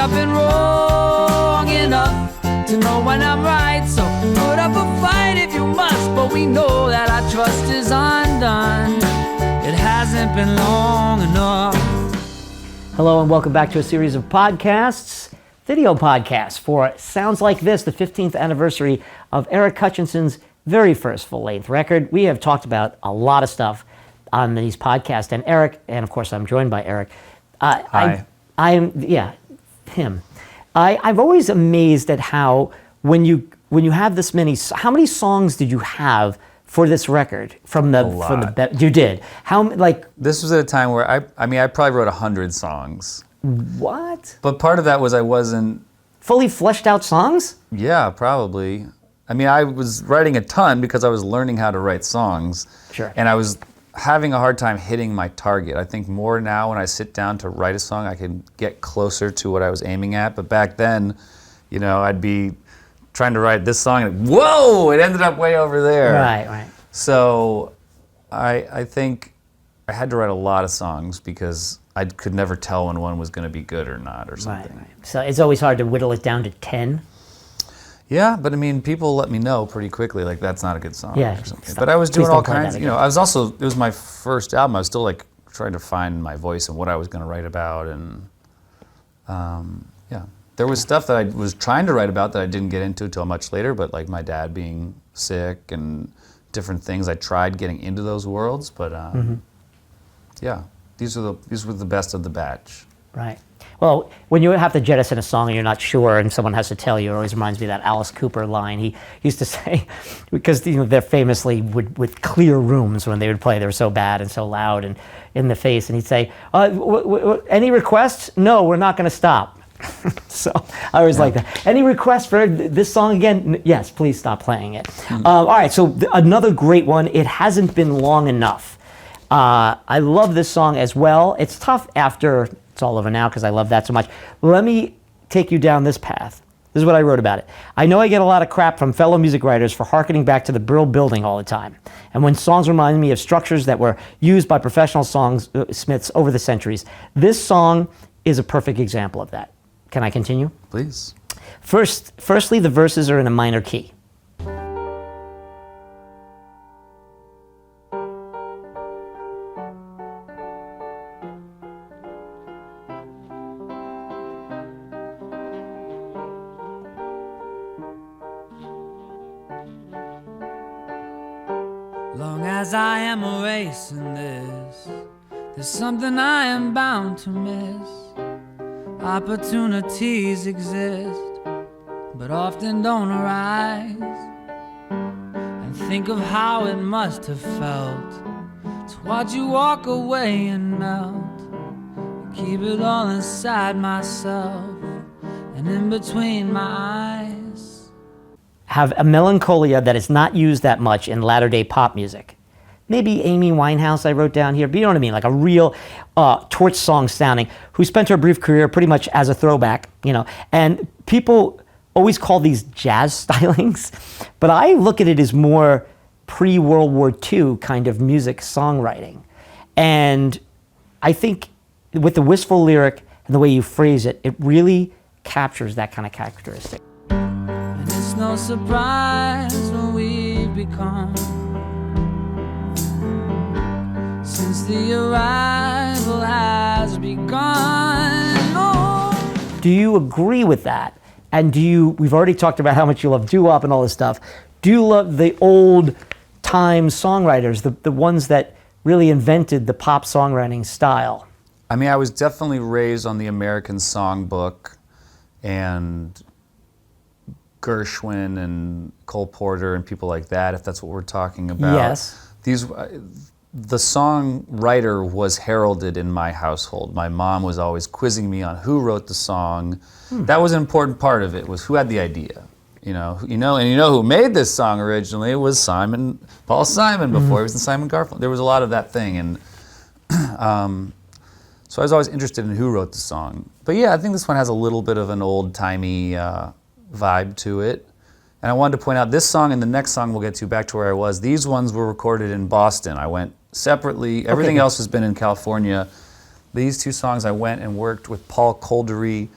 I've been wrong enough to know when I'm right. So put up a fight if you must, but we know that our trust is undone. It hasn't been long enough. Hello and welcome back to a series of podcasts, video podcasts for Sounds Like This, the 15th anniversary of Eric Hutchinson's very first full-length record. We have talked about a lot of stuff on these podcasts, and Eric, and of course I'm joined by Eric. Hi. Him. I'm always amazed at how when you have this many. How many songs did you have for this record from the you did? This was at a time where I probably wrote 100 songs. What? But part of that was I wasn't fully fleshed out songs? Yeah, probably. I mean, I was writing a ton because I was learning how to write songs. Sure. And I was having a hard time hitting my target. I think more now when I sit down to write a song, I can get closer to what I was aiming at. But back then, I'd be trying to write this song and whoa, it ended up way over there. Right. So I think I had to write a lot of songs because I could never tell when one was going to be good or not or something. Right. So it's always hard to whittle it down to 10. Yeah, but I mean, people let me know pretty quickly, like, that's not a good song or something. Stop. But I was doing all kinds, it was my first album. I was still like trying to find my voice and what I was going to write about. And there was stuff that I was trying to write about that I didn't get into until much later, but like my dad being sick and different things, I tried getting into those worlds, but these were the best of the batch. Right. Well, when you have to jettison a song and you're not sure and someone has to tell you, it always reminds me of that Alice Cooper line. He used to say, because they're famously with clear rooms when they would play, they were so bad and so loud and in the face, and he'd say, any requests? No, we're not going to stop. So I always like that. Any requests for this song again? Yes, please stop playing it. All right, so another great one, It Hasn't Been Long Enough. I love this song as well. It's tough after it's all over now because I love that so much. Let me take you down this path. This is what I wrote about it. I know I get a lot of crap from fellow music writers for hearkening back to the Brill Building all the time. And when songs remind me of structures that were used by professional songsmiths over the centuries. This song is a perfect example of that. Can I continue? Please. Firstly, the verses are in a minor key. Long as I am erasing this, there's something I am bound to miss. Opportunities exist, but often don't arise. And think of how it must have felt to watch you walk away and melt. Keep it all inside myself and in between my eyes. Have a melancholia that is not used that much in latter-day pop music. Maybe Amy Winehouse I wrote down here, but you know what I mean, like a real torch song sounding, who spent her brief career pretty much as a throwback, and people always call these jazz stylings, but I look at it as more pre-World War II kind of music songwriting. And I think with the wistful lyric and the way you phrase it, it really captures that kind of characteristic. And it's no surprise when we've become, since the arrival has begun. Oh. Do you agree with that? And we've already talked about how much you love doo-wop and all this stuff. Do you love the old time songwriters, the ones that really invented the pop songwriting style? I mean, I was definitely raised on the American Songbook and Gershwin and Cole Porter and people like that, if that's what we're talking about. Yes. The songwriter was heralded in my household. My mom was always quizzing me on who wrote the song. That was an important part of it, was who had the idea. And who made this song originally was Paul Simon, before he was in Simon Garfunkel. There was a lot of that thing, and so I was always interested in who wrote the song. But yeah, I think this one has a little bit of an old-timey vibe to it. And I wanted to point out this song and the next song we'll get to, Back to Where I Was, these ones were recorded in Boston. I went separately. Everything else has been in California. These two songs I went and worked with Paul Koldery,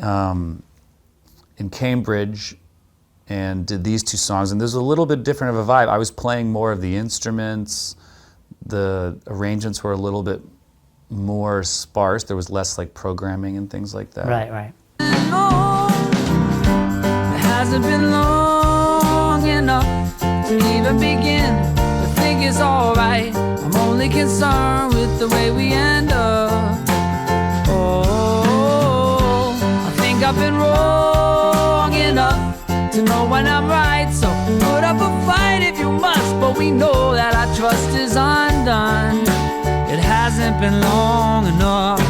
in Cambridge and did these two songs, and there's a little bit different of a vibe. I was playing more of the instruments. The arrangements were a little bit more sparse. There was less like programming and things like that. Right. It hasn't been long enough to even begin to think it's alright. I'm only concerned with the way we end up. Oh, I think I've been wrong enough to know when I'm right. So put up a fight if you must, but we know that our trust is undone. It hasn't been long enough.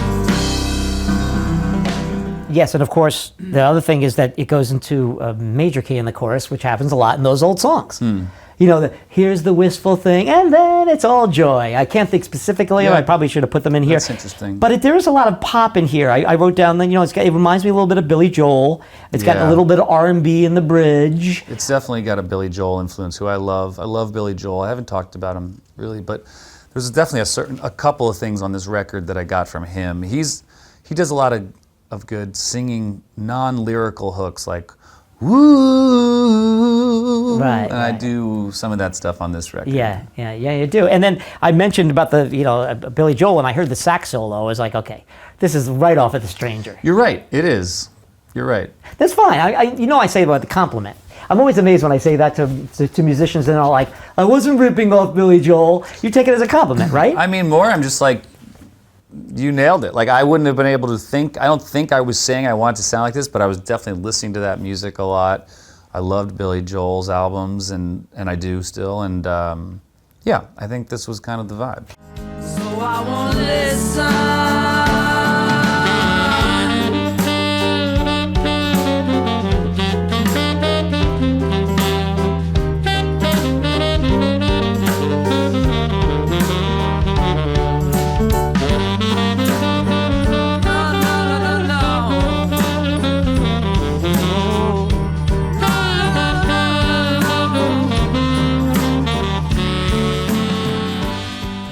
Yes, and of course, the other thing is that it goes into a major key in the chorus, which happens a lot in those old songs. You know, here's the wistful thing, and then it's all joy. I can't think specifically, Yeah. I probably should have put them in here. That's interesting. But there is a lot of pop in here. I wrote down that, it reminds me a little bit of Billy Joel. It's got a Yeah. little bit of R&B in the bridge. It's definitely got a Billy Joel influence, who I love. I love Billy Joel. I haven't talked about him really, but there's definitely a couple of things on this record that I got from him. He does a lot of good singing, non-lyrical hooks like woo, Right, and I right. do some of that stuff on this record. Yeah, you do. And then I mentioned about the, Billy Joel, and I heard the sax solo. I was like, okay, this is right off of The Stranger. You're right. It is. You're right. That's fine. I say about the compliment. I'm always amazed when I say that to musicians, and they're all like, I wasn't ripping off Billy Joel. You take it as a compliment, right? I mean, more, I'm just like, you nailed it. Like, I wouldn't have been able to think, I don't think I was saying I wanted to sound like this, but I was definitely listening to that music a lot. I loved Billy Joel's albums, and I do still, and yeah, I think this was kind of the vibe. So I won't listen.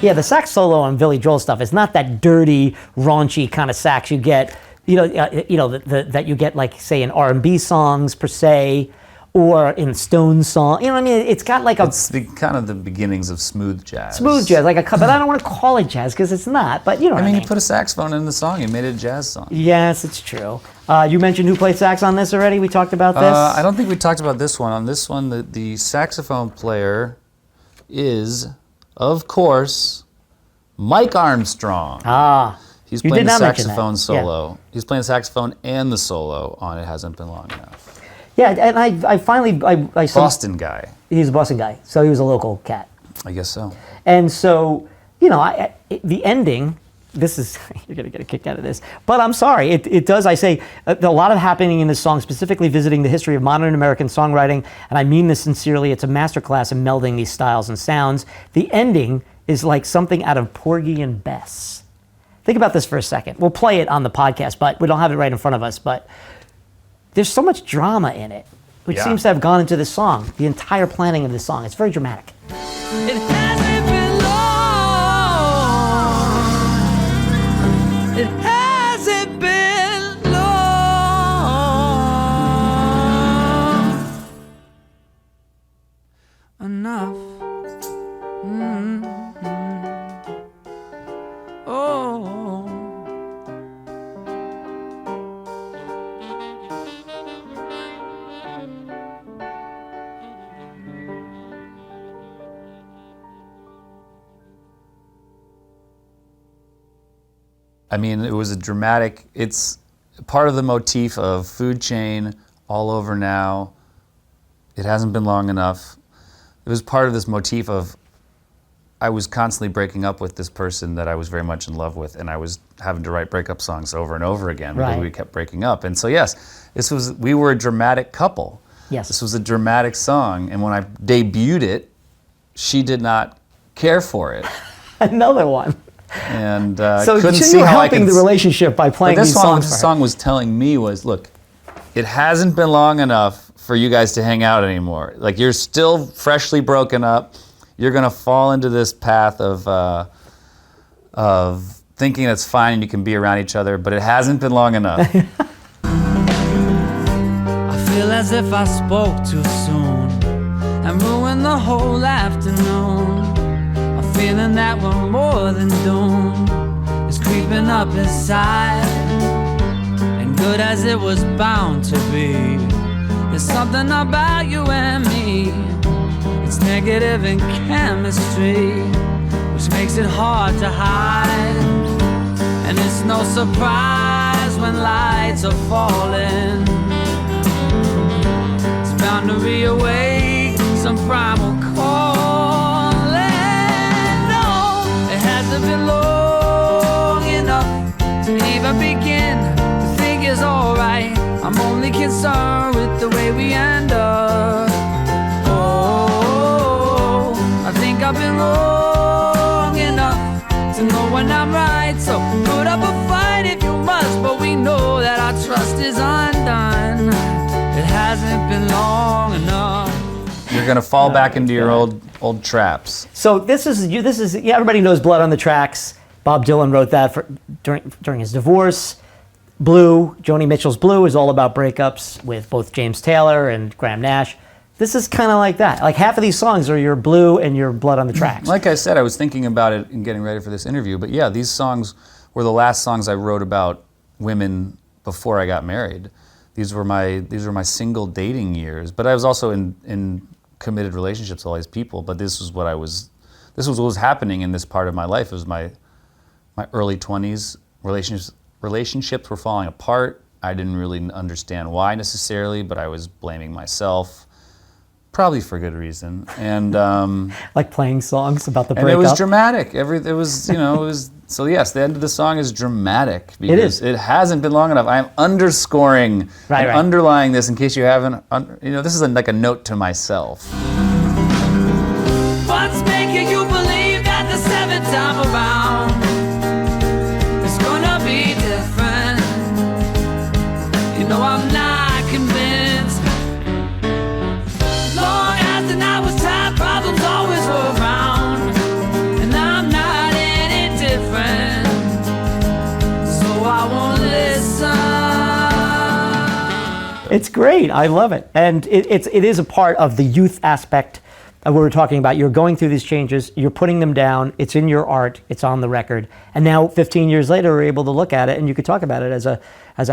Yeah, the sax solo on Billy Joel stuff is not that dirty, raunchy kind of sax you get, that you get, like, say, in R&B songs per se, or in Stone song. I mean, it's got like a It's kind of the beginnings of smooth jazz. smooth jazz, but I don't want to call it jazz because it's not. But you know what I mean. You put a saxophone in the song, you made it a jazz song. Yes, it's true. You mentioned who played sax on this already. We talked about this. I don't think we talked about this one. On this one, the saxophone player is, of course, Mike Armstrong. He's you playing did the not mention that. saxophone solo. Yeah. He's playing the saxophone and the solo on It Hasn't Been Long Enough. Yeah, and I finally saw Boston guy. he's a Boston guy, so he was a local cat. I guess so. And so, the ending, this is, you're going to get a kick out of this, but I'm sorry, it does, I say, a lot of happening in this song, specifically visiting the history of modern American songwriting, and I mean this sincerely, it's a masterclass in melding these styles and sounds. The ending is like something out of Porgy and Bess. Think about this for a second. We'll play it on the podcast, but we don't have it right in front of us, but there's so much drama in it, which Yeah. seems to have gone into this song, the entire planning of this song. It's very dramatic. It hasn't been long. It hasn't been long enough. Oh. I mean, it was a dramatic, it's part of the motif of Food Chain, All Over Now, It Hasn't Been Long Enough. It was part of this motif of, I was constantly breaking up with this person that I was very much in love with, and I was having to write breakup songs over and over again because Right. we kept breaking up. And so yes, we were a dramatic couple. Yes. This was a dramatic song, and when I debuted it, she did not care for it. Another one. And So couldn't you see were how I helping could the relationship by playing But these songs what for the her. song was telling me was, look, it hasn't been long enough for you guys to hang out anymore. Like, you're still freshly broken up. You're gonna fall into this path of thinking it's fine and you can be around each other, but it hasn't been long enough. feel as if I spoke too soon and ruined the whole afternoon. A feeling that we're more than doomed is creeping up inside, and good as it was bound to be. There's something about you and me. It's negative in chemistry, which makes it hard to hide. And it's no surprise when lights are falling. It's bound to reawake some primal calling. No, it hasn't been long enough to even begin to think it's alright. I'm only concerned with the way we end up. Oh, I think I've been wrong enough to know when I'm right. So put up a fight if you must, but we know that our trust is undone. It hasn't been long enough. You're gonna fall back into your old traps. So this is yeah, everybody knows Blood on the Tracks. Bob Dylan wrote that during his divorce. Blue, Joni Mitchell's Blue, is all about breakups with both James Taylor and Graham Nash. This is kind of like that. Like half of these songs are your Blue and your Blood on the Tracks. Like I said, I was thinking about it in getting ready for this interview, but yeah, these songs were the last songs I wrote about women before I got married. These were my single dating years, but I was also in committed relationships with all these people, but this was what was happening in this part of my life. It was my early 20s. Relationships were falling apart. I didn't really understand why necessarily, but I was blaming myself, probably for good reason. And like playing songs about the breakup. And it was dramatic. So yes, the end of the song is dramatic because it hasn't been long enough. I'm underscoring and underlying this in case you haven't. This is like a note to myself. What's making you believe that the seventh time around it's gonna be different? I'm not convinced. Long as the night was tight, problems always were around, and I'm not any different, so I won't listen. It's great. I love it. And it is a part of the youth aspect of what we're talking about. You're going through these changes, you're putting them down, it's in your art, it's on the record. And now 15 years later, we're able to look at it and you could talk about it as a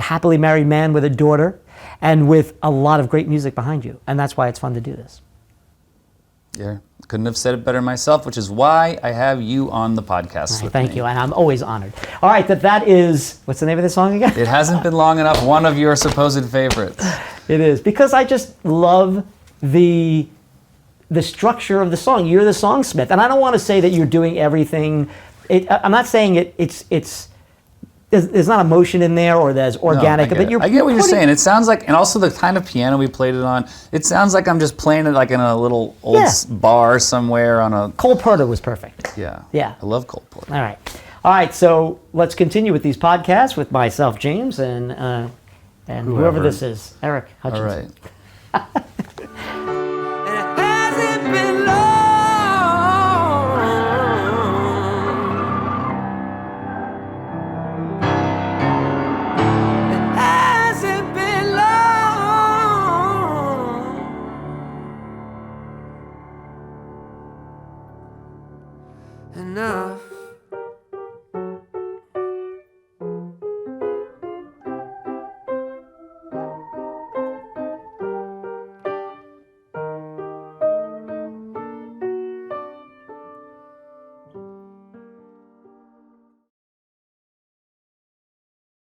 happily married man with a daughter and with a lot of great music behind you. And that's why it's fun to do this. Yeah, couldn't have said it better myself, which is why I have you on the podcast. Right, thank you, and I'm always honored. All right, that is, what's the name of the song again? It hasn't been long enough, one of your supposed favorites. It is, because I just love the structure of the song. You're the songsmith, and I don't want to say that you're doing everything. I'm not saying there's not emotion in there or there's organic, no, but I get what you're saying. It sounds like, and also the kind of piano we played it on, it sounds like I'm just playing it like in a little old bar somewhere on a... Cole Porter was perfect. Yeah. I love Cole Porter. All right, so let's continue with these podcasts with myself, James, and whoever this is, Eric Hutchinson. All right.